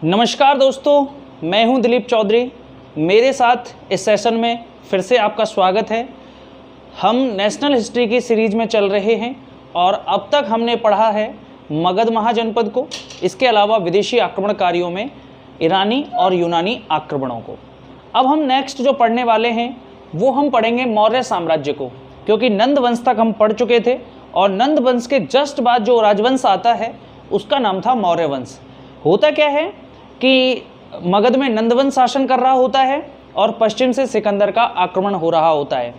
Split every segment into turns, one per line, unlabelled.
नमस्कार दोस्तों, मैं हूं दिलीप चौधरी। मेरे साथ इस सेशन में फिर से आपका स्वागत है। हम नेशनल हिस्ट्री की सीरीज में चल रहे हैं और अब तक हमने पढ़ा है मगध महाजनपद को, इसके अलावा विदेशी आक्रमणकारियों में ईरानी और यूनानी आक्रमणों को। अब हम नेक्स्ट जो पढ़ने वाले हैं वो हम पढ़ेंगे मौर्य साम्राज्य को, क्योंकि नंद वंश तक हम पढ़ चुके थे और नंद वंश के जस्ट बाद जो राजवंश आता है उसका नाम था मौर्य वंश। होता क्या है कि मगध में नंदवंश शासन कर रहा होता है और पश्चिम से सिकंदर का आक्रमण हो रहा होता है।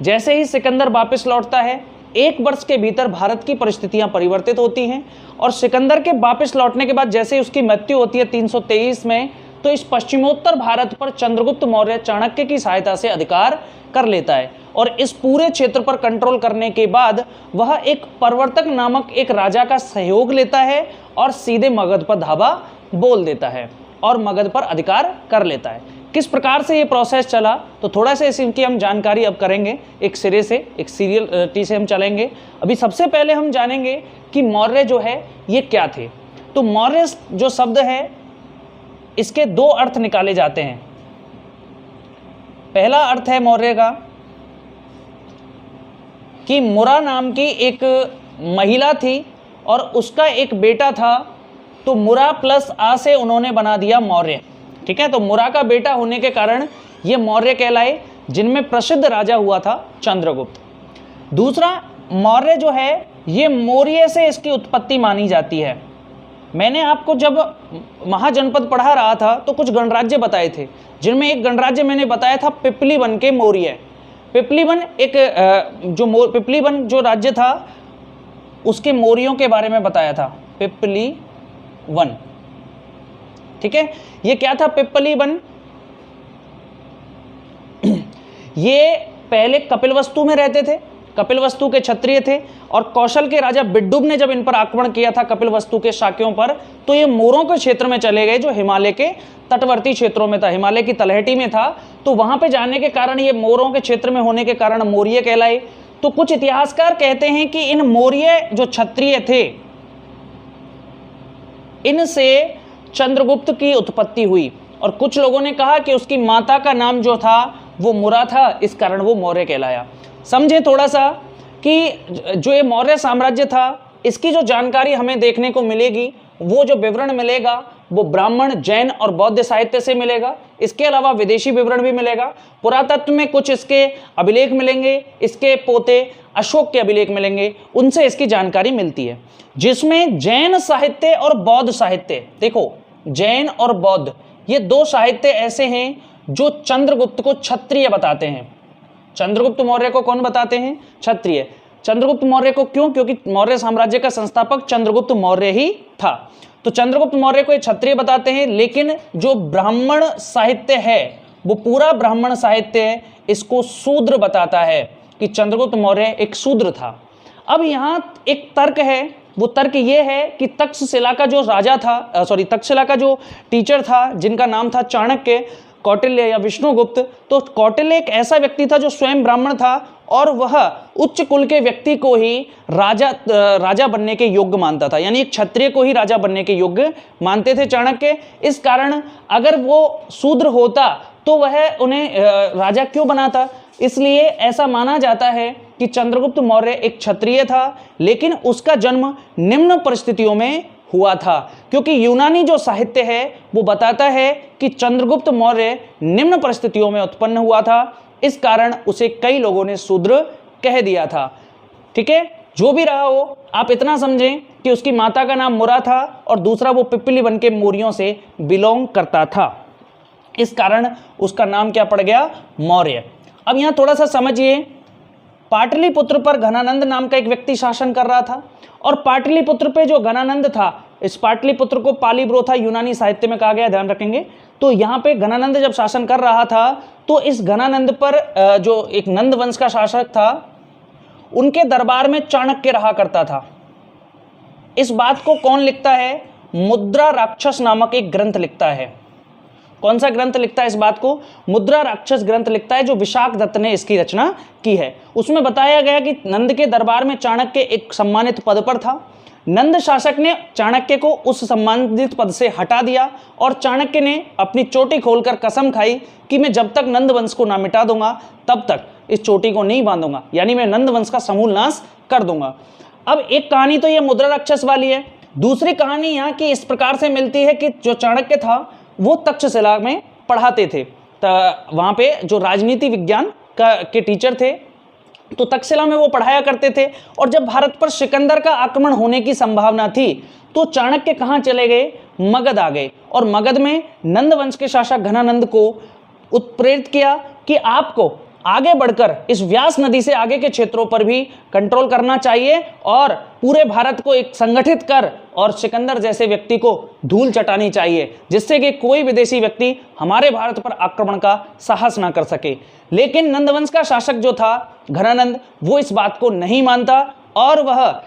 जैसे ही सिकंदर वापस लौटता है, एक वर्ष के भीतर भारत की परिस्थितियां परिवर्तित होती हैं और सिकंदर के वापस लौटने के बाद जैसे उसकी मृत्यु होती है 323 में, तो इस पश्चिमोत्तर भारत पर चंद्रगुप्त मौर्य चाणक्य की सहायता से अधिकार कर लेता है और इस पूरे क्षेत्र पर कंट्रोल करने के बाद वह एक प्रवर्तक नामक एक राजा का सहयोग लेता है और सीधे मगध पर धावा बोल देता है और मगध पर अधिकार कर लेता है। किस प्रकार से ये प्रोसेस चला, तो थोड़ा सा इसकी हम जानकारी अब करेंगे। एक सिरे से, एक सीरियल से हम चलेंगे। अभी सबसे पहले हम जानेंगे कि मौर्य जो है ये क्या थे। तो मौर्य जो शब्द है इसके दो अर्थ निकाले जाते हैं। पहला अर्थ है मौर्य का कि मुरा नाम की एक महिला थी और उसका एक बेटा था, तो मुरा प्लस आ से उन्होंने बना दिया मौर्य। ठीक है, तो मुरा का बेटा होने के कारण ये मौर्य कहलाए, जिनमें प्रसिद्ध राजा हुआ था चंद्रगुप्त। दूसरा, मौर्य जो है ये मौर्य से इसकी उत्पत्ति मानी जाती है। मैंने आपको जब महाजनपद पढ़ा रहा था तो कुछ गणराज्य बताए थे, जिनमें एक गणराज्य मैंने बताया था पिपलीवन के मौर्य। पिपलीवन पिपलीवन जो राज्य था उसके मौर्यों के बारे में बताया था, पिपलीवन। ठीक है, ये क्या था पिपलीवन? ये पहले कपिलवस्तु में रहते थे, कपिलवस्तु के क्षत्रिय थे और कौशल के राजा बिड्डुब ने जब इन पर आक्रमण किया था कपिलवस्तु के शाक्यों पर, तो ये मोरों के क्षेत्र में चले गए जो हिमालय के तटवर्ती क्षेत्रों में था, हिमालय की तलहटी में था। तो वहां पे जाने के कारण, ये मोरों के क्षेत्र में होने के कारण मौर्य कहलाए। तो कुछ इतिहासकार कहते हैं कि इन मौर्य जो क्षत्रिय थे इनसे चंद्रगुप्त की उत्पत्ति हुई और कुछ लोगों ने कहा कि उसकी माता का नाम जो था वो मुरा था, इस कारण वो मौर्य कहलाया। समझे थोड़ा सा कि जो ये मौर्य साम्राज्य था इसकी जो जानकारी हमें देखने को मिलेगी, वो जो विवरण मिलेगा वो ब्राह्मण, जैन और बौद्ध साहित्य से मिलेगा। इसके अलावा विदेशी विवरण भी मिलेगा। पुरातत्व में कुछ इसके अभिलेख मिलेंगे, इसके पोते अशोक के अभिलेख मिलेंगे, उनसे इसकी जानकारी मिलती है। जिसमें जैन साहित्य और बौद्ध साहित्य, देखो जैन और बौद्ध ये दो साहित्य ऐसे हैं जो चंद्रगुप्त को क्षत्रिय बताते हैं। चंद्रगुप्त मौर्य को कौन बताते हैं? क्षत्रिय। चंद्रगुप्त मौर्य को क्यों? क्योंकि मौर्य साम्राज्य का संस्थापक चंद्रगुप्त मौर्य ही था, तो चंद्रगुप्त मौर्य को क्षत्रिय बताते हैं। लेकिन जो ब्राह्मण साहित्य है, वो पूरा ब्राह्मण साहित्य है, इसको शूद्र बताता है कि चंद्रगुप्त मौर्य एक शूद्र था। अब यहाँ एक तर्क है, वो तर्क ये है कि तक्षशिला का जो राजा था, तक्षशिला का जो टीचर था जिनका नाम था चाणक्य, कौटिल्य या विष्णुगुप्त, तो कौटिल्य एक ऐसा व्यक्ति था जो स्वयं ब्राह्मण था और वह उच्च कुल के व्यक्ति को ही राजा बनने के योग्य मानता था, यानी एक क्षत्रिय को ही राजा बनने के योग्य मानते थे चाणक्य। इस कारण अगर वो शूद्र होता तो वह उन्हें राजा क्यों बनाता? इसलिए ऐसा माना जाता है कि चंद्रगुप्त मौर्य एक क्षत्रिय था, लेकिन उसका जन्म निम्न परिस्थितियों में हुआ था, क्योंकि यूनानी जो साहित्य है वो बताता है कि चंद्रगुप्त मौर्य निम्न परिस्थितियों में उत्पन्न हुआ था। इस कारण उसे कई लोगों ने शूद्र कह दिया था। ठीक है, जो भी रहा हो, आप इतना समझें कि उसकी माता का नाम मुरा था और दूसरा वो पिपलीवन के मौर्यों से बिलोंग करता था, इस कारण उसका नाम क्या पड़ गया? मौर्य। अब यहां थोड़ा सा समझिए, पाटलिपुत्र पर घनानंद नाम का एक व्यक्ति शासन कर रहा था और पाटलिपुत्र पे जो घनानंद था, इस पाटलिपुत्र को पालीब्रोथा यूनानी साहित्य में कहा गया, ध्यान रखेंगे। तो यहाँ पे घनानंद जब शासन कर रहा था तो इस घनानंद पर जो एक नंद वंश का शासक था, उनके दरबार में चाणक्य रहा करता था। इस बात को कौन लिखता है? मुद्रा राक्षस नामक एक ग्रंथ लिखता है। कौन सा ग्रंथ लिखता है इस बात को? मुद्रा राक्षस ग्रंथ लिखता है, जो विशाख दत्त ने इसकी रचना की है। उसमें बताया गया कि नंद के दरबार में चाणक्य एक सम्मानित पद पर था, नंद शासक ने चाणक्य को उस सम्मानित पद से हटा दिया और चाणक्य ने अपनी चोटी खोलकर कसम खाई कि मैं जब तक नंद वंश को ना मिटा दूंगा तब तक इस चोटी को नहीं बांधूंगा, यानी मैं नंद वंश का समूल नाश कर दूंगा। अब एक कहानी तो ये मुद्रा राक्षस वाली है, दूसरी कहानी यहाँ की इस प्रकार से मिलती है कि जो चाणक्य था वो तक्षशिला में पढ़ाते थे, वहाँ पे जो राजनीति विज्ञान के टीचर थे तो तक्षशिला में वो पढ़ाया करते थे। और जब भारत पर सिकंदर का आक्रमण होने की संभावना थी तो चाणक्य कहाँ चले गए, मगध आ गए और मगध में नंद वंश के शासक घनानंद को उत्प्रेरित किया कि आपको आगे बढ़कर इस व्यास नदी से आगे के क्षेत्रों पर भी कंट्रोल करना चाहिए और पूरे भारत को एक संगठित कर और सिकंदर जैसे व्यक्ति को धूल चटानी चाहिए, जिससे कि कोई विदेशी व्यक्ति हमारे भारत पर आक्रमण का साहस ना कर सके। लेकिन नंदवंश का शासक जो था घनानंद, वो इस बात को नहीं मानता और वह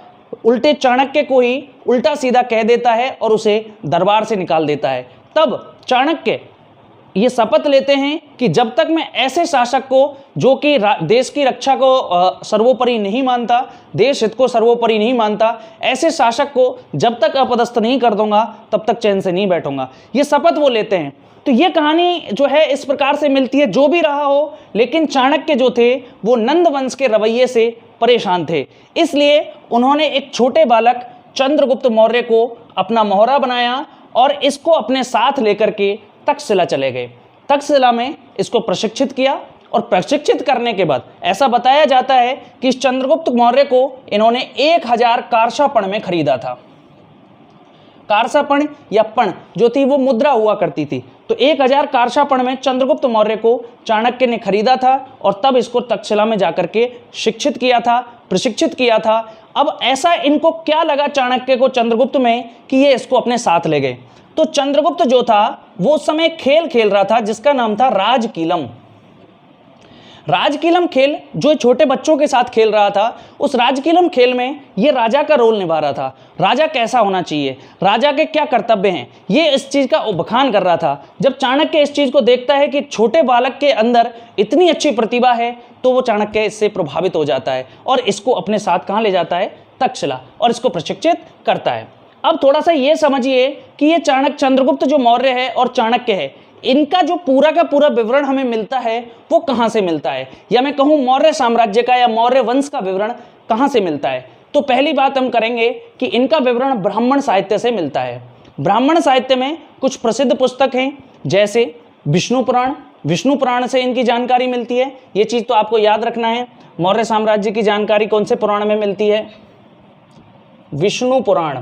उल्टे चाणक्य को ही उल्टा सीधा कह देता है और उसे दरबार से निकाल देता है। तब चाणक्य ये शपथ लेते हैं कि जब तक मैं ऐसे शासक को जो कि देश की रक्षा को सर्वोपरि नहीं मानता, देश हित को सर्वोपरि नहीं मानता, ऐसे शासक को जब तक अपदस्थ नहीं कर दूंगा तब तक चैन से नहीं बैठूंगा। ये शपथ वो लेते हैं। तो ये कहानी जो है इस प्रकार से मिलती है। जो भी रहा हो, लेकिन चाणक्य जो थे वो नंद वंश के रवैये से परेशान थे, इसलिए उन्होंने एक छोटे बालक चंद्रगुप्त मौर्य को अपना मोहरा बनाया और इसको अपने साथ लेकर के तक्षशिला चले गए। तक्षशिला में इसको प्रशिक्षित किया और प्रशिक्षित करने के बाद ऐसा बताया जाता है कि इस चंद्रगुप्त मौर्य को इन्होंने 1000 कारशापण में खरीदा था। कारशापण या पण जो थी वो मुद्रा हुआ करती थी, तो 1000 कारशापण में चंद्रगुप्त मौर्य को चाणक्य ने खरीदा था और तब इसको तक्षशिला में जाकर के शिक्षित किया था, प्रशिक्षित किया था। अब ऐसा इनको क्या लगा चाणक्य को चंद्रगुप्त में कि ये इसको अपने साथ ले गए। तो चंद्रगुप्त जो था वो उस समय खेल खेल रहा था जिसका नाम था राजकीलम। राजकीलम खेल जो छोटे बच्चों के साथ खेल रहा था, उस राजकीलम खेल में ये राजा का रोल निभा रहा था। राजा कैसा होना चाहिए, राजा के क्या कर्तव्य हैं, ये इस चीज़ का बखान कर रहा था। जब चाणक्य इस चीज़ को देखता है कि छोटे बालक के अंदर इतनी अच्छी प्रतिभा है, तो वो चाणक्य इससे प्रभावित हो जाता है और इसको अपने साथ कहाँ ले जाता है, तक्षशिला, और इसको प्रशिक्षित करता है। अब थोड़ा सा ये समझिए कि ये चंद्रगुप्त जो मौर्य है और चाणक्य है, इनका जो पूरा का पूरा विवरण हमें मिलता है वो कहाँ से मिलता है, या मैं कहूँ मौर्य साम्राज्य का या मौर्य वंश का विवरण कहाँ से मिलता है। तो पहली बात हम करेंगे कि इनका विवरण ब्राह्मण साहित्य से मिलता है। ब्राह्मण साहित्य में कुछ प्रसिद्ध पुस्तक हैं, जैसे विष्णु पुराण। विष्णु पुराण से इनकी जानकारी मिलती है। ये चीज़ तो आपको याद रखना है। मौर्य साम्राज्य की जानकारी कौन से पुराण में मिलती है, विष्णु पुराण,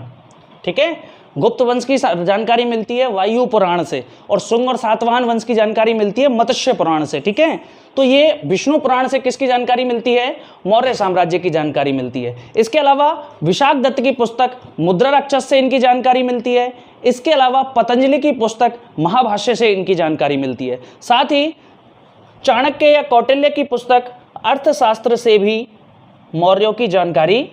ठीक है। गुप्त वंश की जानकारी मिलती है वायु पुराण से, और शुंग और सातवाहन वंश की जानकारी मिलती है मत्स्य पुराण से, ठीक है। तो ये विष्णु पुराण से किसकी जानकारी मिलती है, मौर्य साम्राज्य की जानकारी मिलती है। इसके अलावा विशाख दत्त की पुस्तक मुद्रा राक्षस से इनकी जानकारी मिलती है। इसके अलावा पतंजलि की पुस्तक महाभाष्य से इनकी जानकारी मिलती है। साथ ही चाणक्य या कौटिल्य की पुस्तक अर्थशास्त्र से भी मौर्यों की जानकारी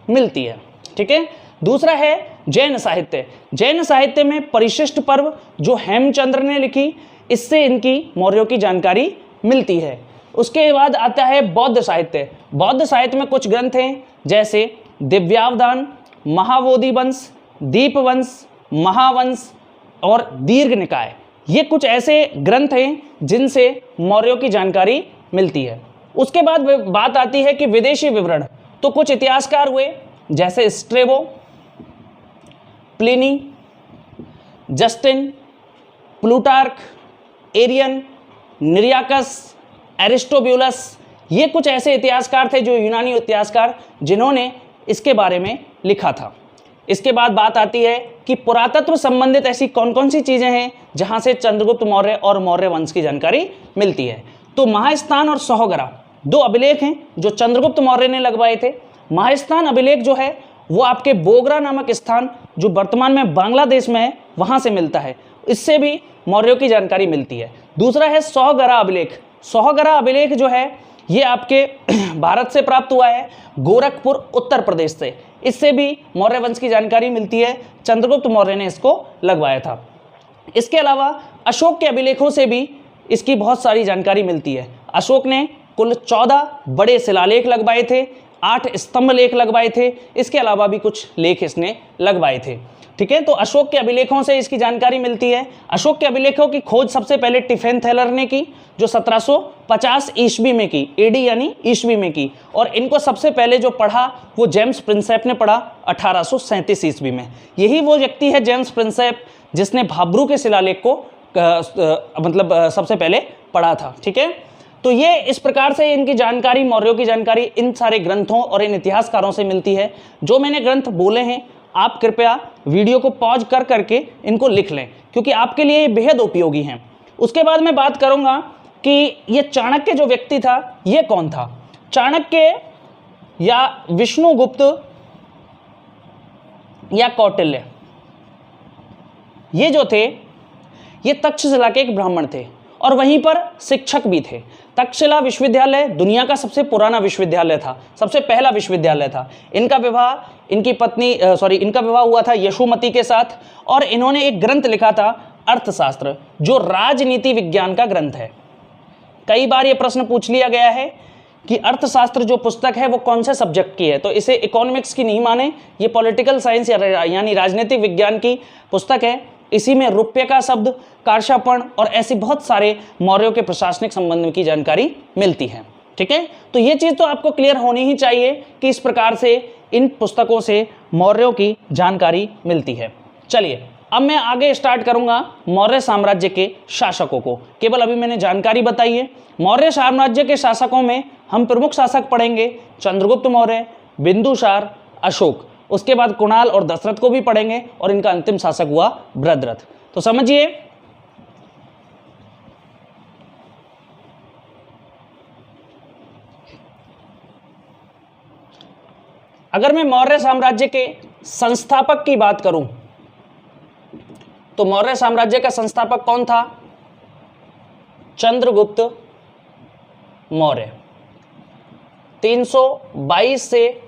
मिलती है, ठीक है। दूसरा है जैन साहित्य। जैन साहित्य में परिशिष्ट पर्व जो हेमचंद्र ने लिखी, इससे इनकी मौर्यों की जानकारी मिलती है। उसके बाद आता है बौद्ध साहित्य। बौद्ध साहित्य में कुछ ग्रंथ हैं, जैसे दिव्यावधान, महाबोधि वंश, दीपवंश, महावंश और दीर्घ निकाय। ये कुछ ऐसे ग्रंथ हैं जिनसे मौर्यों की जानकारी मिलती है। उसके बाद बात आती है कि विदेशी विवरण। तो कुछ इतिहासकार हुए, जैसे Strabo, Pliny, Justin, Plutarch, Arrian, Nearchus, Aristobulus. ये कुछ ऐसे इतिहासकार थे, जो यूनानी इतिहासकार, जिन्होंने इसके बारे में लिखा था। इसके बाद बात आती है कि पुरातत्व संबंधित ऐसी कौन कौन सी चीज़ें हैं जहाँ से चंद्रगुप्त मौर्य और मौर्य वंश की जानकारी मिलती है। तो महास्थान और सहोगरा दो अभिलेख हैं जो चंद्रगुप्त मौर्य ने लगवाए थे। महास्थान अभिलेख जो है वो आपके बोगरा नामक स्थान, जो वर्तमान में बांग्लादेश में है, वहाँ से मिलता है। इससे भी मौर्यों की जानकारी मिलती है। दूसरा है सौगरा अभिलेख। सौगरा अभिलेख जो है ये आपके भारत से प्राप्त हुआ है, गोरखपुर उत्तर प्रदेश से। इससे भी मौर्य वंश की जानकारी मिलती है। चंद्रगुप्त मौर्य ने इसको लगवाया था। इसके अलावा अशोक के अभिलेखों से भी इसकी बहुत सारी जानकारी मिलती है। अशोक ने कुल 14 बड़े शिलालेख लगवाए थे 8 स्तंभ लेख लगवाए थे, इसके अलावा भी कुछ लेख इसने लगवाए थे। ठीक है, तो अशोक के अभिलेखों से इसकी जानकारी मिलती है। अशोक के अभिलेखों की खोज सबसे पहले टिफेन थैलर ने की, जो 1750 ईस्वी में की, एडी यानी ईस्वी में की, और इनको सबसे पहले जो पढ़ा वो जेम्स प्रिंसेप ने पढ़ा 1837 ईस्वी में। यही वो व्यक्ति है जेम्स प्रिंसेप जिसने भाब्रू के शिलालेख को सबसे पहले पढ़ा था। ठीक है, तो ये इस प्रकार से इनकी जानकारी, मौर्यों की जानकारी इन सारे ग्रंथों और इन इतिहासकारों से मिलती है। जो मैंने ग्रंथ बोले हैं आप कृपया वीडियो को पॉज कर करके इनको लिख लें, क्योंकि आपके लिए ये बेहद उपयोगी हैं। उसके बाद मैं बात करूंगा कि ये चाणक्य जो व्यक्ति था ये कौन था। चाणक्य या विष्णुगुप्त या कौटिल्य, ये जो थे ये तक्षशिला के एक ब्राह्मण थे और वहीं पर शिक्षक भी थे। तक्षशिला विश्वविद्यालय दुनिया का सबसे पुराना विश्वविद्यालय था, सबसे पहला विश्वविद्यालय था। इनका विवाह हुआ था यशोमती के साथ, और इन्होंने एक ग्रंथ लिखा था अर्थशास्त्र, जो राजनीति विज्ञान का ग्रंथ है। कई बार ये प्रश्न पूछ लिया गया है कि अर्थशास्त्र जो पुस्तक है वो कौन से सब्जेक्ट की है, तो इसे इकोनॉमिक्स की नहीं माने, ये पॉलिटिकल साइंस यानी राजनीतिक विज्ञान की पुस्तक है। इसी में रुपये का शब्द, कार्षापण और ऐसे बहुत सारे मौर्यों के प्रशासनिक संबंध की जानकारी मिलती है। ठीक है, तो ये चीज़ तो आपको क्लियर होनी ही चाहिए कि इस प्रकार से इन पुस्तकों से मौर्यों की जानकारी मिलती है। चलिए अब मैं आगे स्टार्ट करूंगा मौर्य साम्राज्य के शासकों को। केवल अभी मैंने जानकारी बताई है। मौर्य साम्राज्य के शासकों में हम प्रमुख शासक पढ़ेंगे चंद्रगुप्त मौर्य, बिंदुसार, अशोक, उसके बाद कुणाल और दशरथ को भी पढ़ेंगे, और इनका अंतिम शासक हुआ बृहद्रथ। तो समझिए, अगर मैं मौर्य साम्राज्य के संस्थापक की बात करूं तो मौर्य साम्राज्य का संस्थापक कौन था? चंद्रगुप्त मौर्य। 322 से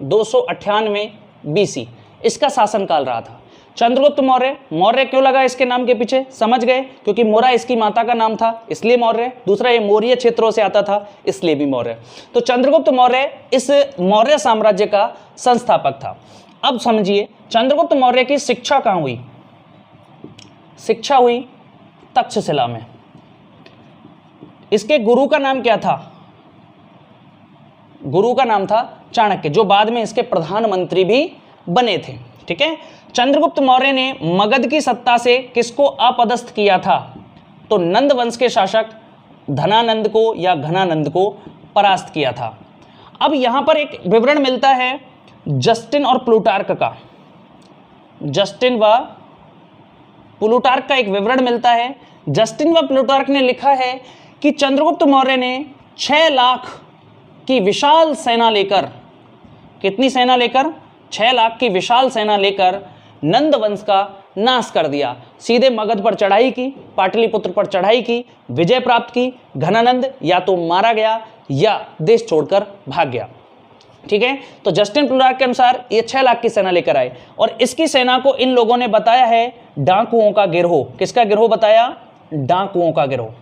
298 बीसी इसका शासनकाल रहा था। चंद्रगुप्त मौर्य, मौर्य क्यों लगा इसके नाम के पीछे? समझ गए, क्योंकि मोरा इसकी माता का नाम था इसलिए मौर्य, दूसरा ये मौर्य क्षेत्रों से आता था इसलिए भी मौर्य। तो चंद्रगुप्त मौर्य इस मौर्य साम्राज्य का संस्थापक था। अब समझिए चंद्रगुप्त मौर्य की शिक्षा कहाँ हुई? शिक्षा हुई तक्षशिला में। इसके गुरु का नाम क्या था? गुरु का नाम था चाणक्य, जो बाद में इसके प्रधानमंत्री भी बने थे। ठीक है, चंद्रगुप्त मौर्य ने मगध की सत्ता से किसको अपदस्थ किया था? तो नंद वंश के शासक धनानंद को या घनानंद को परास्त किया था। अब यहां पर एक विवरण मिलता है जस्टिन और प्लूटार्क का। जस्टिन व प्लूटार्क का एक विवरण मिलता है। जस्टिन व प्लूटार्क ने लिखा है कि चंद्रगुप्त मौर्य ने 6 लाख की विशाल सेना लेकर, कितनी सेना लेकर? 6 लाख की विशाल सेना लेकर नंद वंश का नाश कर दिया। सीधे मगध पर चढ़ाई की, पाटलिपुत्र पर चढ़ाई की, विजय प्राप्त की। घनानंद या तो मारा गया या देश छोड़कर भाग गया। ठीक है, तो जस्टिन प्लूटार्क के अनुसार ये 6 लाख की सेना लेकर आए, और इसकी सेना को इन लोगों ने बताया है डाकुओं का गिरोह। किसका गिरोह बताया? डाकुओं का गिरोह।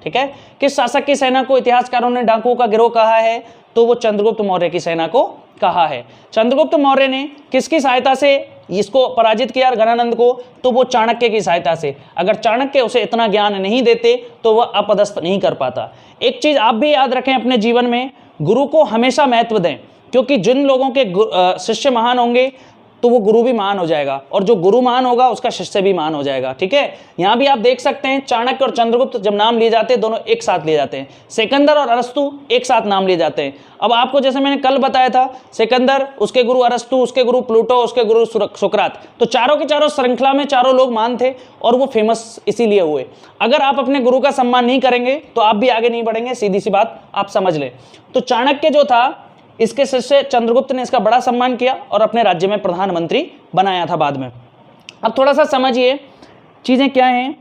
ठीक है, किस शासक की सेना को इतिहासकारों ने डाकुओं का गिरोह कहा है? तो वो चंद्रगुप्त मौर्य की सेना को कहा है। चंद्रगुप्त मौर्य ने किसकी सहायता से इसको पराजित किया घनानंद को? तो वो चाणक्य की सहायता से। अगर चाणक्य उसे इतना ज्ञान नहीं देते तो वह अपदस्थ नहीं कर पाता। एक चीज आप भी याद रखें अपने जीवन में, गुरु को हमेशा महत्व दें, क्योंकि जिन लोगों के शिष्य महान होंगे तो वो गुरु भी महान हो जाएगा, और जो गुरु महान होगा उसका शिष्य भी महान हो जाएगा। ठीक है, यहां भी आप देख सकते हैं चाणक्य और चंद्रगुप्त जब नाम लिए जाते हैं दोनों एक साथ लिए जाते हैं। सिकंदर और अरस्तु एक साथ नाम लिए जाते हैं। अब आपको जैसे मैंने कल बताया था, सिकंदर, उसके गुरु अरस्तु, उसके गुरु प्लूटो, उसके गुरु सुकरात, तो चारों के चारों श्रृंखला में चारों लोग महान थे और वो फेमस इसीलिए हुए। अगर आप अपने गुरु का सम्मान नहीं करेंगे तो आप भी आगे नहीं बढ़ेंगे, सीधी सी बात आप समझ लें। तो चाणक्य जो था, इसके शिष्य चंद्रगुप्त ने इसका बड़ा सम्मान किया और अपने राज्य में प्रधानमंत्री बनाया था बाद में। अब थोड़ा सा समझिए चीजें क्या हैं।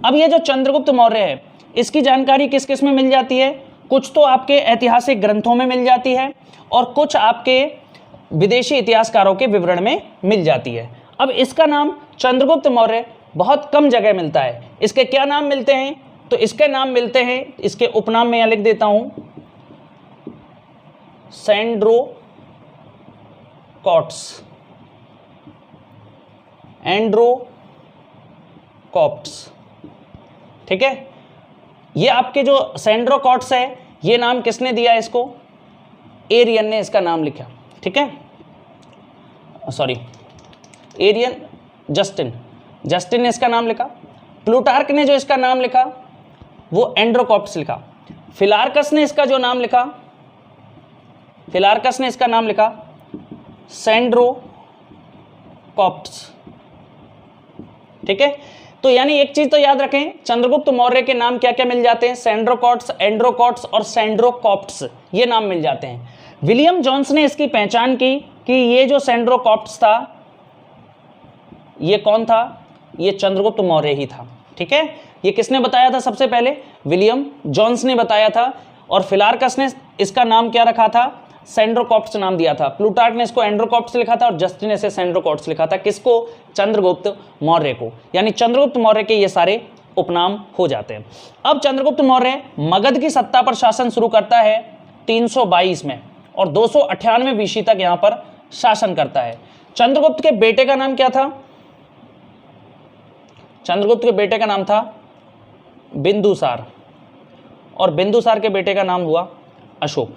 अब ये जो चंद्रगुप्त मौर्य है, इसकी जानकारी किस किस में मिल जाती है? कुछ तो आपके ऐतिहासिक ग्रंथों में मिल जाती है और कुछ आपके विदेशी इतिहासकारों के विवरण में मिल जाती है। अब इसका नाम चंद्रगुप्त मौर्य बहुत कम जगह मिलता है। इसके क्या नाम मिलते हैं? तो इसके नाम मिलते हैं, इसके उपनाम में यहाँ लिख देता हूं, सैंड्रोकॉट्स, एंड्रोकॉप्ट्स। ठीक है, ये आपके जो सैंड्रोकॉट्स है, ये नाम किसने दिया इसको? एरियन ने इसका नाम लिखा। ठीक है, सॉरी, एरियन, जस्टिन ने इसका नाम लिखा। प्लूटार्क ने जो इसका नाम लिखा वो एंड्रोकॉप्ट्स लिखा। फिलार्कस ने इसका जो नाम लिखा, फिलार्कस ने इसका नाम लिखा सैंड्रोकॉप्ट्स। ठीक है, तो यानी एक चीज तो याद रखें, चंद्रगुप्त मौर्य के नाम क्या क्या मिल जाते हैं? सैंड्रोकॉट्स, एंड्रोकॉट्स और सैंड्रोकॉप्ट्स, ये नाम मिल जाते हैं। विलियम जोन्स ने इसकी पहचान की कि ये जो सैंड्रोकॉप्ट्स था, ये कौन था? ये चंद्रगुप्त मौर्य ही था। ठीक है, ये किसने बताया था? सबसे पहले विलियम जोन्स ने बताया था। और फिलार्कस ने इसका नाम क्या रखा था? सैंड्रोकॉप्ट्स नाम दिया था। प्लूटार्क ने इसको एंड्रोकॉप्ट्स लिखा था और जस्टिन ने इसे सैंड्रोकॉप्ट्स लिखा था। किसको? चंद्रगुप्त मौर्य को। यानी चंद्रगुप्त मौर्य के ये सारे उपनाम हो जाते हैं। अब चंद्रगुप्त मौर्य मगध की सत्ता पर शासन शुरू करता है 322 में और 298 BC तक यहां पर शासन करता है। चंद्रगुप्त के बेटे का नाम क्या था? चंद्रगुप्त के बेटे का नाम था बिंदुसार और बिंदुसार के बेटे का नाम हुआ अशोक।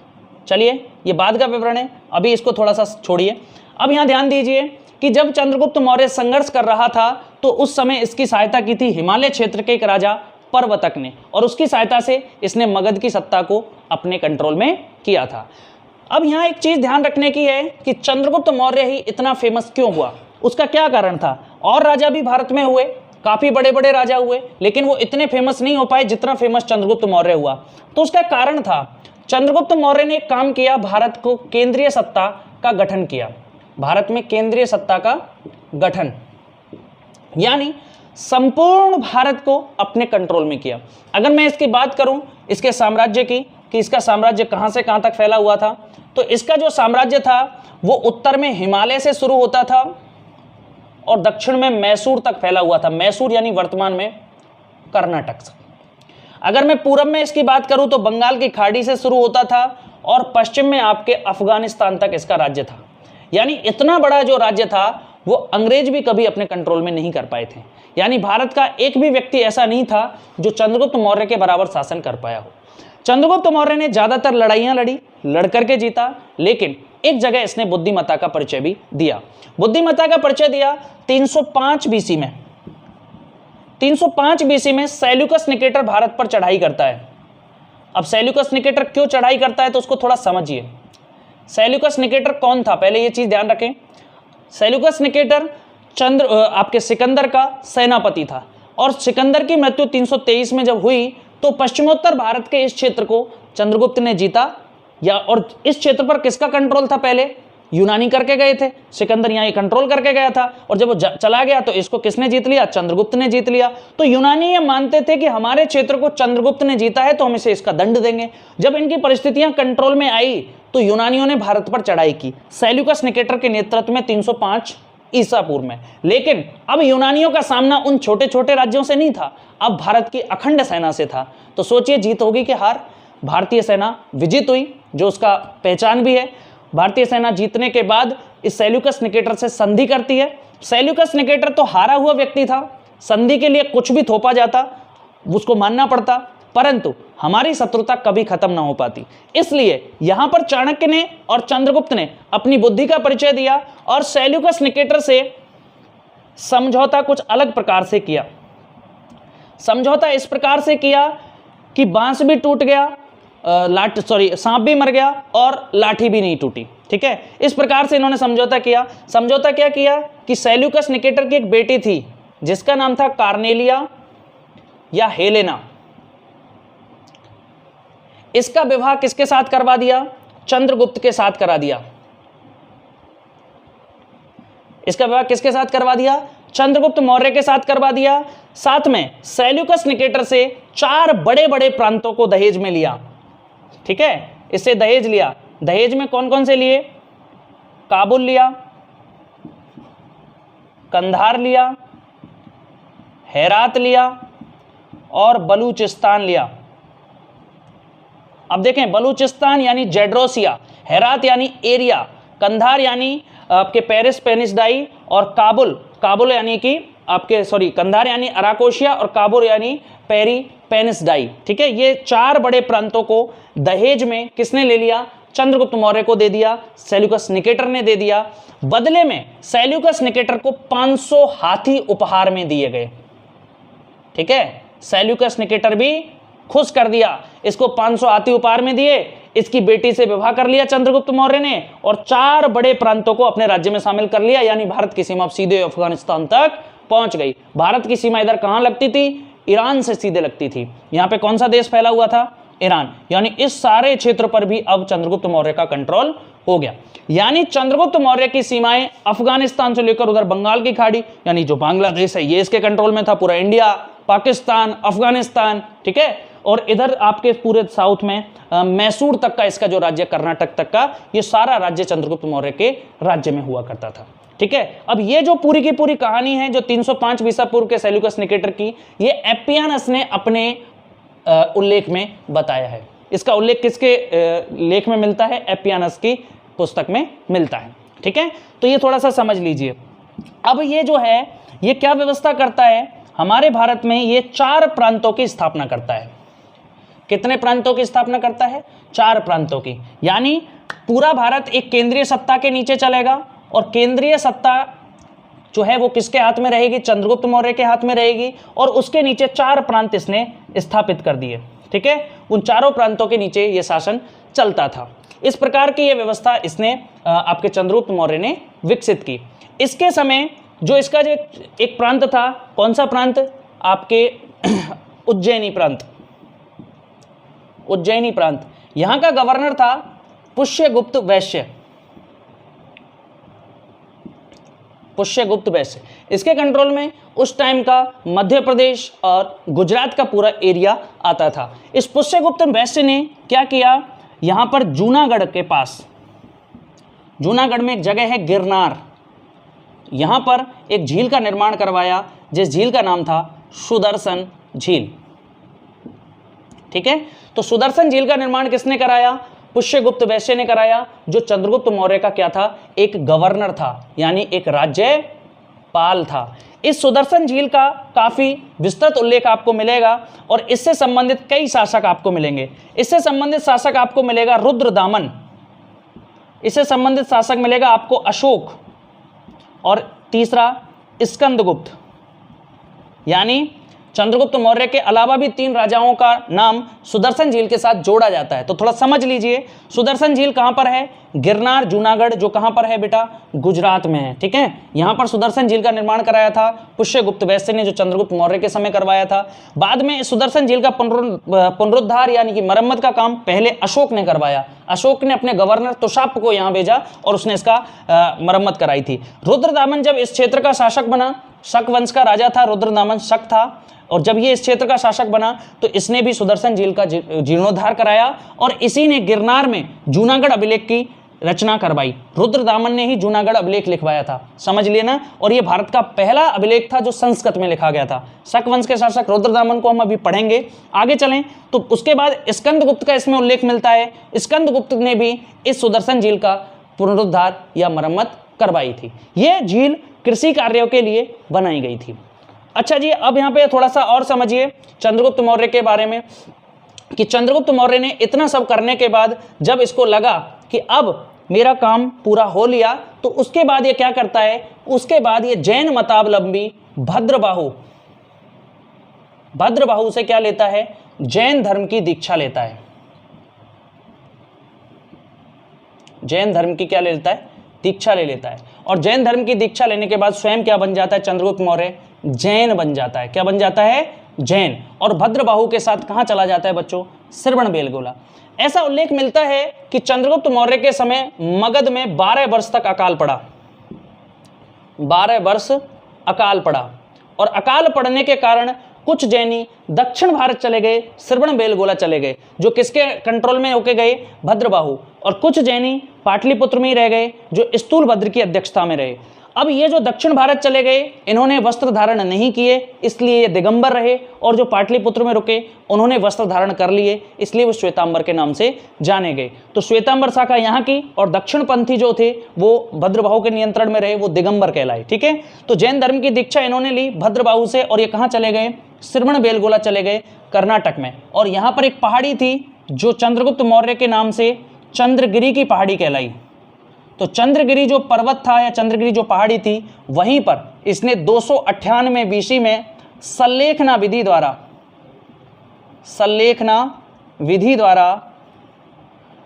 चलिए, ये बाद का विवरण है, अभी इसको थोड़ा सा छोड़िए। अब यहां ध्यान दीजिए कि जब चंद्रगुप्त मौर्य संघर्ष कर रहा था तो उस समय इसकी सहायता की थी हिमालय क्षेत्र के एक राजा पर्वतक ने, और उसकी सहायता से इसने मगध की सत्ता को अपने कंट्रोल में किया था। अब यहां एक चीज ध्यान रखने की है कि चंद्रगुप्त मौर्य ही इतना फेमस क्यों हुआ? उसका क्या कारण था? और राजा भी भारत में हुए, काफी बड़े बड़े राजा हुए, लेकिन वो इतने फेमस नहीं हो पाए जितना फेमस चंद्रगुप्त मौर्य हुआ। तो उसका कारण था, चंद्रगुप्त मौर्य ने एक काम किया, भारत को केंद्रीय सत्ता का गठन किया। भारत में केंद्रीय सत्ता का गठन, यानी संपूर्ण भारत को अपने कंट्रोल में किया। अगर मैं इसकी बात करूं इसके साम्राज्य की, कि इसका साम्राज्य कहां से कहां तक फैला हुआ था, तो इसका जो साम्राज्य था वो उत्तर में हिमालय से शुरू होता था और दक्षिण में मैसूर तक फैला हुआ था। मैसूर यानी वर्तमान में कर्नाटक से। अगर मैं पूरब में इसकी बात करूं तो बंगाल की खाड़ी से शुरू होता था और पश्चिम में आपके अफगानिस्तान तक इसका राज्य था। यानी इतना बड़ा जो राज्य था वो अंग्रेज भी कभी अपने कंट्रोल में नहीं कर पाए थे। यानी भारत का एक भी व्यक्ति ऐसा नहीं था जो चंद्रगुप्त मौर्य के बराबर शासन कर पाया हो। चंद्रगुप्त मौर्य ने ज्यादातर लड़ाइयां लड़ी, लड़ करके जीता, लेकिन एक जगह इसने बुद्धिमत्ता का परिचय भी दिया। बुद्धिमत्ता का परिचय दिया 305 BC में। 305 BC में सेल्यूकस निकेटर भारत पर चढ़ाई करता है। अब सेल्यूकस निकेटर क्यों चढ़ाई करता है तो उसको थोड़ा समझिए। सेल्यूकस निकेटर कौन था, पहले ये चीज ध्यान रखें। सेल्यूकस निकेटर आपके सिकंदर का सेनापति था और सिकंदर की मृत्यु 323 में जब हुई तो पश्चिमोत्तर भारत के इस क्षेत्र को चंद्रगुप्त ने जीता। और इस क्षेत्र पर किसका कंट्रोल था? पहले यूनानी करके गए थे, सिकंदर यहाँ कंट्रोल करके गया था, और जब वो चला गया तो इसको किसने जीत लिया? चंद्रगुप्त ने जीत लिया। तो यूनानी ये मानते थे कि हमारे क्षेत्र को चंद्रगुप्त ने जीता है तो हम इसे इसका दंड देंगे। जब इनकी परिस्थितियां कंट्रोल में आई तो यूनानियों ने भारत पर चढ़ाई की सेल्यूकस निकेटर के नेतृत्व में 305 ईसा पूर्व में। लेकिन अब यूनानियों का सामना उन छोटे छोटे राज्यों से नहीं था, अब भारत की अखंड सेना से था। तो सोचिए जीत होगी कि हार? भारतीय सेना विजित हुई, जो उसका पहचान भी है। भारतीय सेना जीतने के बाद इस सेल्यूकस निकेटर से संधि करती है। सेल्यूकस निकेटर तो हारा हुआ व्यक्ति था, संधि के लिए कुछ भी थोपा जाता उसको मानना पड़ता, परंतु हमारी शत्रुता कभी खत्म ना हो पाती। इसलिए यहां पर चाणक्य ने और चंद्रगुप्त ने अपनी बुद्धि का परिचय दिया और सेल्यूकस निकेटर से समझौता कुछ अलग प्रकार से किया। समझौता इस प्रकार से किया कि बांस भी टूट गया, सांप भी मर गया और लाठी भी नहीं टूटी। ठीक है, इस प्रकार से इन्होंने समझौता किया। समझौता क्या किया कि सेल्यूकस निकेटर की एक बेटी थी जिसका नाम था कार्नेलिया या हेलेना। इसका विवाह किसके साथ करवा दिया? चंद्रगुप्त के साथ करा दिया। इसका विवाह किसके साथ करवा दिया? चंद्रगुप्त मौर्य के साथ करवा दिया। साथ में सेल्यूकस निकेटर से 4 बड़े बड़े प्रांतों को दहेज में लिया। ठीक है, इससे दहेज लिया। दहेज में कौन कौन से लिए? काबुल लिया, कंधार लिया, हेरात लिया और बलूचिस्तान लिया। अब देखें, बलूचिस्तान यानी जेड्रोसिया, हेरात यानी एरिया, कंधार यानी आपके पेरिस पेनिसडाई, और काबुल यानी कि आपके कंधार यानी अराकोशिया, और काबुल यानी पेरी पेनिसडाई। ठीक है, ये 4 बड़े प्रांतों को दहेज में किसने ले लिया? चंद्रगुप्त मौर्य को दे दिया, सेल्यूकस निकेटर ने दे दिया। बदले में सेल्यूकस निकेटर को 500 हाथी उपहार में दिए गए। ठीक है, सेल्यूकस निकेटर भी खुश कर दिया, इसको 500 हाथी उपहार में दिए, इसकी बेटी से विवाह कर लिया चंद्रगुप्त मौर्य ने, और 4 बड़े प्रांतों को अपने राज्य में शामिल कर लिया। यानी भारत की सीमा सीधे अफगानिस्तान तक पहुंच गई। भारत की सीमा इधर कहां लगती थी? ईरान से सीधे लगती थी। यहां पे कौन सा देश फैला हुआ था? ईरान। यानी इस सारे क्षेत्र पर भी अब चंद्रगुप्त मौर्य का कंट्रोल हो गया। यानी चंद्रगुप्त मौर्य की सीमाएं अफगानिस्तान से लेकर उधर बंगाल की खाड़ी, यानी जो बांग्लादेश है ये इसके कंट्रोल में था, पूरा इंडिया, पाकिस्तान, अफगानिस्तान। ठीक है, और इधर आपके पूरे साउथ में मैसूर तक का इसका जो राज्य, कर्नाटक तक का, ये सारा राज्य चंद्रगुप्त मौर्य के राज्य में हुआ करता था। ठीक है, अब ये जो पूरी की पूरी कहानी है जो 305 ईसा पूर्व के सेल्यूकस निकेटर की, ये एपियानस ने अपने उल्लेख में बताया है। इसका उल्लेख किसके लेख में मिलता है? एपियानस की पुस्तक में मिलता है। ठीक है, तो ये थोड़ा सा समझ लीजिए। अब ये जो है ये क्या व्यवस्था करता है? हमारे भारत में ये 4 प्रांतों की स्थापना करता है। कितने प्रांतों की स्थापना करता है? 4 प्रांतों की। यानी पूरा भारत एक केंद्रीय सत्ता के नीचे चलेगा, और केंद्रीय सत्ता जो है वो किसके हाथ में रहेगी? चंद्रगुप्त मौर्य के हाथ में रहेगी, और उसके नीचे 4 प्रांत इसने स्थापित कर दिए। ठीक है, उन 4 प्रांतों के नीचे ये शासन चलता था। इस प्रकार की ये व्यवस्था इसने आपके चंद्रगुप्त मौर्य ने विकसित की। इसके समय जो इसका जो एक प्रांत था, कौन सा प्रांत? आपके उज्जैनी प्रांत। उज्जैनी प्रांत, यहां का गवर्नर था पुष्यगुप्त वैश्य। पुष्यगुप्त वैश्य, इसके कंट्रोल में उस टाइम का मध्य प्रदेश और गुजरात का पूरा एरिया आता था। इस पुष्यगुप्त वैश्य ने क्या किया? यहां पर जूनागढ़ के पास, जूनागढ़ में एक जगह है गिरनार, यहां पर एक झील का निर्माण करवाया, जिस झील का नाम था सुदर्शन झील। ठीक है, तो सुदर्शन झील का निर्माण किसने कराया? पुष्यगुप्त वैश्य ने कराया, जो चंद्रगुप्त मौर्य का क्या था? एक गवर्नर था, यानी एक राज्यपाल था। इस सुदर्शन झील का काफी विस्तृत उल्लेख आपको मिलेगा, और इससे संबंधित कई शासक आपको मिलेंगे। इससे संबंधित शासक आपको मिलेगा रुद्रदामन, इससे संबंधित शासक मिलेगा आपको अशोक, और तीसरा स्कंदगुप्त। यानी चंद्रगुप्त मौर्य के अलावा भी 3 राजाओं का नाम सुदर्शन झील के साथ जोड़ा जाता है। तो थोड़ा समझ लीजिए, सुदर्शन झील कहां पर है? गिरनार, जूनागढ़, जो कहां पर है बेटा? गुजरात में है। ठीक है, यहां पर सुदर्शन झील का निर्माण कराया था पुष्यगुप्त वैश्य ने, जो चंद्रगुप्त मौर्य के समय करवाया था। बाद में इस सुदर्शन झील का पुनरुद्धार यानी कि मरम्मत का काम पहले अशोक ने करवाया। अशोक ने अपने गवर्नर तुषाप को यहां भेजा और उसने इसका मरम्मत कराई थी। रुद्रदामन जब इस क्षेत्र का शासक बना, शक वंश का राजा था रुद्रदामन, शक था, और जब ये इस क्षेत्र का शासक बना तो इसने भी सुदर्शन झील का जीर्णोद्धार कराया, और इसी ने गिरनार में जूनागढ़ अभिलेख की रचना करवाई। रुद्रदामन ने ही जूनागढ़ अभिलेख लिखवाया था, समझ लिए ना। और ये भारत का पहला अभिलेख था जो संस्कृत में लिखा गया था। शक वंश के शासक रुद्रदामन को हम अभी पढ़ेंगे। आगे चलें तो उसके बाद स्कंदगुप्त का इसमें उल्लेख मिलता है। स्कंदगुप्त ने भी इस सुदर्शन झील का पुनरुद्धार या मरम्मत करवाई थी। यह झील कृषि कार्यों के लिए बनाई गई थी। अच्छा जी, अब यहाँ पे थोड़ा सा और समझिए चंद्रगुप्त मौर्य के बारे में, कि चंद्रगुप्त मौर्य ने इतना सब करने के बाद जब इसको लगा कि अब मेरा काम पूरा हो लिया, तो उसके बाद ये क्या करता है? उसके बाद ये जैन मतावलंबी भद्रबाहु से क्या लेता है? जैन धर्म की दीक्षा लेता है। जैन धर्म की क्या लेता है? दीक्षा ले लेता है। और जैन धर्म की दीक्षा लेने के बाद स्वयं क्या बन जाता है? चंद्रगुप्त मौर्य जैन बन जाता है। क्या बन जाता है? जैन। और भद्रबाहु के साथ कहां चला जाता है बच्चों? श्रवणबेलगोला। ऐसा उल्लेख मिलता है कि चंद्रगुप्त मौर्य के समय मगध में 12 वर्ष तक अकाल पड़ा। 12 वर्ष अकाल पड़ा, और अकाल पड़ने के कारण कुछ जैनी दक्षिण भारत चले गए, श्रवणबेलगोला चले गए, जो किसके कंट्रोल में होके गए? भद्रबाहु। और कुछ जैनी पाटलिपुत्र में ही रह गए, जो स्थूलभद्र की अध्यक्षता में रहे। अब ये जो दक्षिण भारत चले गए, इन्होंने वस्त्र धारण नहीं किए, इसलिए ये दिगंबर रहे, और जो पाटलिपुत्र में रुके उन्होंने वस्त्र धारण कर लिए, इसलिए वो श्वेतांबर के नाम से जाने गए। तो श्वेतांबर शाखा यहाँ की, और दक्षिण पंथी जो थे वो भद्रबाहु के नियंत्रण में रहे, वो दिगंबर कहलाए। ठीक है, तो जैन धर्म की दीक्षा इन्होंने ली भद्रबाहु से, और ये कहाँ चले गए, श्रवण बेलगोला चले गए कर्नाटक में। और यहाँ पर एक पहाड़ी थी जो चंद्रगुप्त मौर्य के नाम से चंद्रगिरी की पहाड़ी कहलाई। तो चंद्रगिरी जो पर्वत था या चंद्रगिरी जो पहाड़ी थी, वहीं पर इसने 298 BC में सल्लेखना विधि द्वारा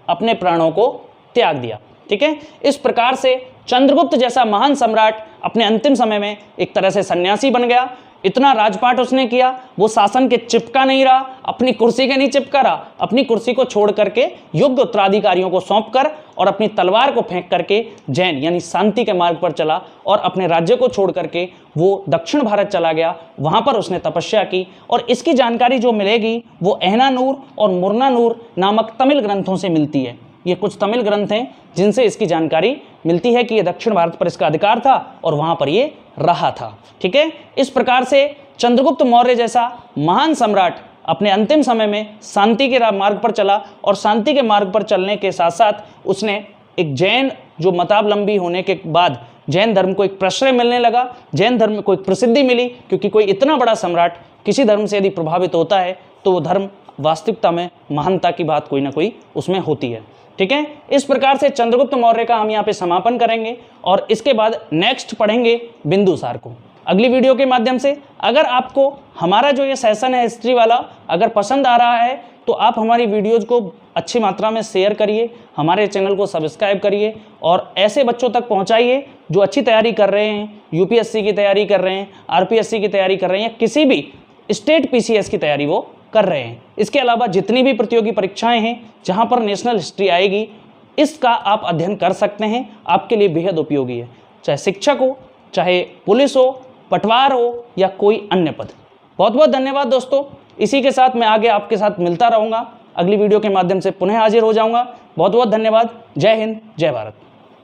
अपने प्राणों को त्याग दिया। ठीक है, इस प्रकार से चंद्रगुप्त जैसा महान सम्राट अपने अंतिम समय में एक तरह से सन्यासी बन गया। इतना राजपाट उसने किया, वो शासन के चिपका नहीं रहा, अपनी कुर्सी के नहीं चिपका रहा, अपनी कुर्सी को छोड़ करके योग्य उत्तराधिकारियों को सौंपकर और अपनी तलवार को फेंक करके जैन यानी शांति के मार्ग पर चला, और अपने राज्य को छोड़ करके वो दक्षिण भारत चला गया। वहाँ पर उसने तपस्या की, और इसकी जानकारी जो मिलेगी वो एहनानूर और मुरनानूर नामक तमिल ग्रंथों से मिलती है। ये कुछ तमिल ग्रंथ हैं जिनसे इसकी जानकारी मिलती है कि ये दक्षिण भारत पर इसका अधिकार था और वहाँ पर ये रहा था। ठीक है, इस प्रकार से चंद्रगुप्त मौर्य जैसा महान सम्राट अपने अंतिम समय में शांति के मार्ग पर चला, और शांति के मार्ग पर चलने के साथ साथ उसने एक जैन जो मतावलंबी होने के बाद जैन धर्म को एक प्रश्रय मिलने लगा, जैन धर्म को एक प्रसिद्धि मिली, क्योंकि कोई इतना बड़ा सम्राट किसी धर्म से यदि प्रभावित होता है तो वो धर्म वास्तविकता में महानता की बात कोई ना कोई उसमें होती है। ठीक है, इस प्रकार से चंद्रगुप्त मौर्य का हम यहाँ पे समापन करेंगे, और इसके बाद नेक्स्ट पढ़ेंगे बिंदुसार को अगली वीडियो के माध्यम से। अगर आपको हमारा जो ये सेशन है हिस्ट्री वाला अगर पसंद आ रहा है तो आप हमारी वीडियोज़ को अच्छी मात्रा में शेयर करिए, हमारे चैनल को सब्सक्राइब करिए, और ऐसे बच्चों तक पहुँचाइए जो अच्छी तैयारी कर रहे हैं, यूपीएससी की तैयारी कर रहे हैं, आरपीएससी की तैयारी कर रहे हैं, या किसी भी स्टेट पीसीएस की तैयारी वो कर रहे हैं। इसके अलावा जितनी भी प्रतियोगी परीक्षाएं हैं जहां पर नेशनल हिस्ट्री आएगी, इसका आप अध्ययन कर सकते हैं, आपके लिए बेहद उपयोगी है, चाहे शिक्षक हो, चाहे पुलिस हो, पटवार हो, या कोई अन्य पद। बहुत बहुत धन्यवाद दोस्तों। इसी के साथ मैं आगे आपके साथ मिलता रहूँगा, अगली वीडियो के माध्यम से पुनः हाजिर हो जाऊँगा। बहुत बहुत धन्यवाद। जय हिंद, जय भारत।